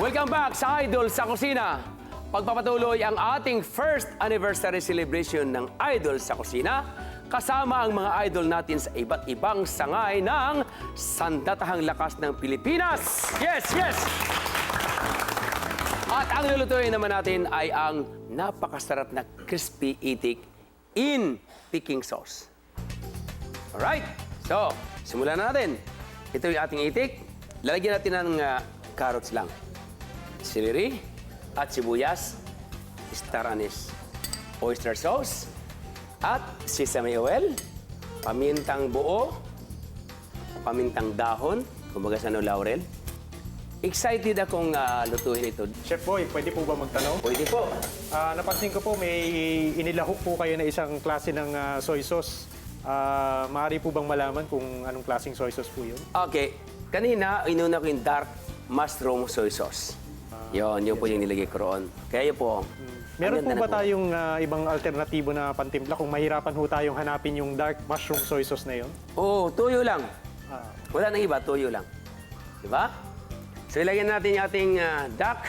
Welcome back sa Idol sa Kusina. Pagpapatuloy ang ating first anniversary celebration ng Idol sa Kusina, kasama ang mga idol natin sa iba't ibang sangay ng sandatahang lakas ng Pilipinas. Yes, yes! At ang lulutuin naman natin ay ang napakasarap na crispy itik in Peking sauce. Alright, so simulan na natin. Ito yung ating itik. Lalagyan natin ng carrots lang. Celery at sibuyas, star anise, oyster sauce, at sesame oil, pamintang buo, pamintang dahon, kumbaga sa laurel. Excited akong lutuin ito. Chef Boy, pwede po ba magtanong? Pwede po. Napansin ko po may inilahok po kayo na isang klase ng soy sauce. Maaari po bang malaman kung anong klaseng soy sauce po yun? Okay. Kanina, inuna ko yung dark mushroom soy sauce. Yun po yung nilagay ko roon. Kaya yun po. Meron ang po ganda ba na tayong ibang alternatibo na pantimpla kung mahirapan ho tayong hanapin yung dark mushroom soy sauce na yun? Oo, tuyo lang. Ah, Wala nang iba, tuyo lang. Diba? So, ilagyan natin yung ating duck.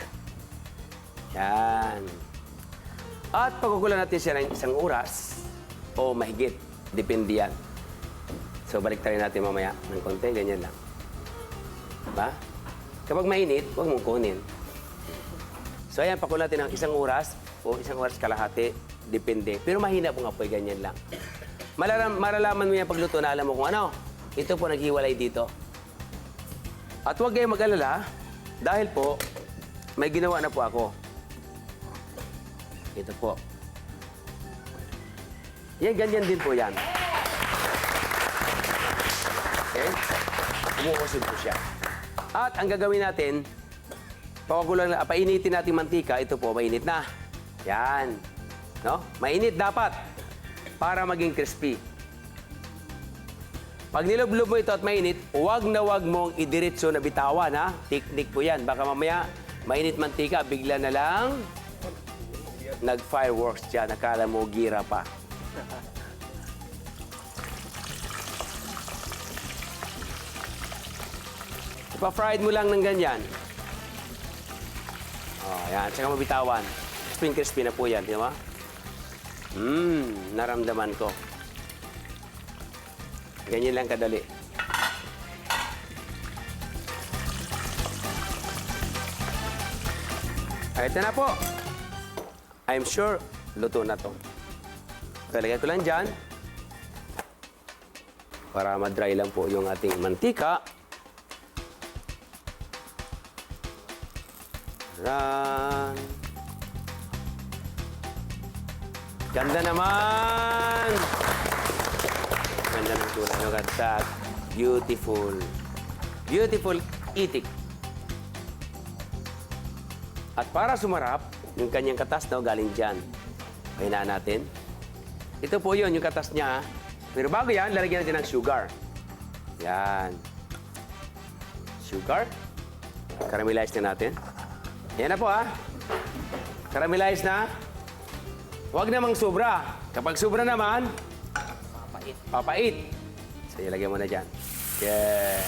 Yan. At pagkukulan natin siya ng isang oras o mahigit. Depende yan. So, balik tayo natin mamaya ng konti. Ganyan lang. Diba? Kapag mainit, huwag mong kunin. So, ayan, pakulan natin ng isang oras o isang oras kalahati. Depende. Pero mahina po nga po, ganyan lang. Malalaman mo yan pagluto na alam mo kung ano. Ito po naghiwalay dito. At huwag kayong mag-alala dahil po may ginawa na po ako. Ito po. Yan, ganyan din po yan. Okay? Umuusod po siya. At ang gagawin natin, painitin natin mantika. Ito po, mainit na. Yan. No? Mainit dapat para maging crispy. Pag nilublob mo ito at mainit, huwag na huwag mong idiretso na bitawan, ha? Teknik po yan. Baka mamaya, mainit mantika, bigla na lang nag-fireworks dyan. Nakala mo, gira pa. Ipa-fried mo lang ng ganyan. Oh, yan. Tsaka mabitawan. Crispy na po yan, di ba? Naramdaman ko. Ganyan lang kadali. Ito na po. I'm sure luto na to. Talagay ko lang dyan. Para ma-dry lang po yung ating mantika. Ran. Ganda naman! Ganda ng tulad. Look at that. Beautiful. Beautiful itik. At para sumarap, yung kanyang katas na galing dyan. Kainaan natin. Ito po yun, yung katas niya. Pero bago yan, lalagyan natin ng sugar. Yan. Sugar. Caramelize na natin. Yan na po, ha. Caramelize na. Huwag namang sobra. Kapag sobra naman, papait. So, ilagay mo na dyan. Yes.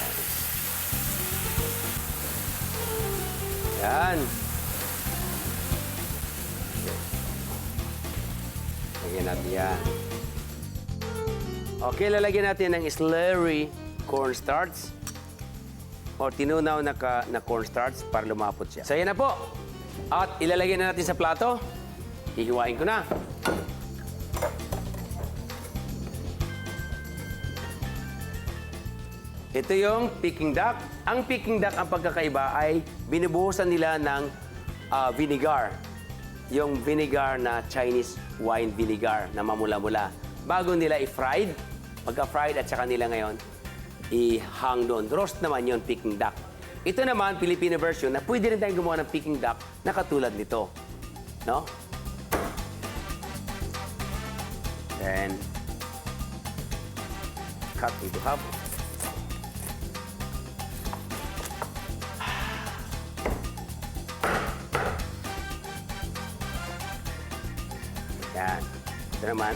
Yan. Lagyan natin yan. Okay, lalagyan natin ng slurry cornstarch o tinunaw na cornstarch para lumapot siya. So, yan na po. At ilalagay na natin sa plato. Hihiwain ko na. Ito yung Peking duck. Ang Peking duck, ang pagkakaiba ay binubuhusan nila ng vinegar. Yung vinegar na Chinese wine vinegar na mamula-mula. Bago nila i-fried, pagka-fried at saka nila ngayon, i-hang doon. Roast naman yung Peking duck. Ito naman, Filipino version, na pwede rin tayong gumawa ng Peking duck na katulad nito. No? Then, cut into half. Yan. Ito naman.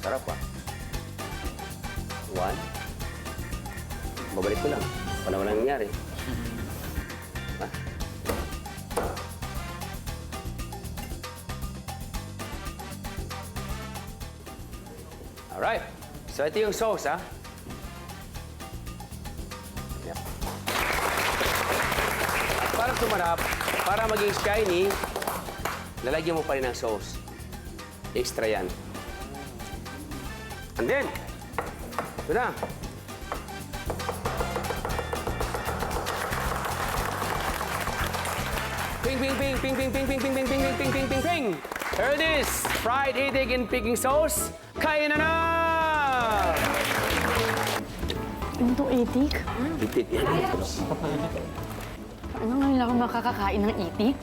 Sarap ah. One. Babalik ko lang. Wala nangyari. Ha? Alright. So, ito yung sauce, ha? Yep. At para sumarap, para maging shiny, lalagyan mo pa rin ng sauce. Extra yan. And then, ito na. Ping, ping, ping, ping, ping, ping, ping, ping, ping, ping, ping, ping, ping, ping, ping. Here it is. Fried itik in picking sauce. Kain na na! Ano to, itik? Itik yan. Ano ngayon ako makakakain ng itik?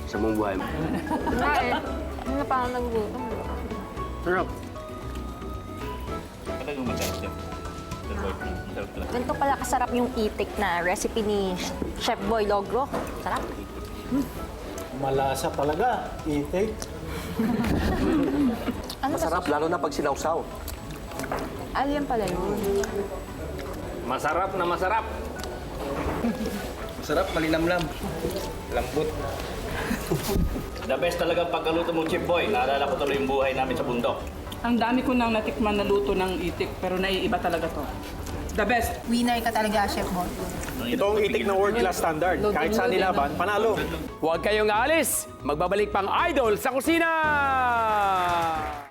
Sa mong buhay mo. Nga eh. Ano na parang nagugutom. Sarap. Talagang masarap yan. Masarap talaga. Ganito pala kasarap yung itik na recipe ni Chef Boy Logro. Sarap. Malasa talaga, itik. Masarap, lalo na pag sinawsaw. Alien pala yun. Masarap na masarap. Masarap, malinamlam. Lambot. The best talaga pagkaluto mong Chef Boy. Naalala ko tuloy yung buhay namin sa bundok. Ang dami ko nang natikman na luto ng itik, pero naiiba talaga to. The best. Winner ka talaga, Chef Boy. Ito ang itik ng world-class standard. Kahit saan nilaban, panalo. Huwag kayong aalis. Magbabalik pang idol sa kusina!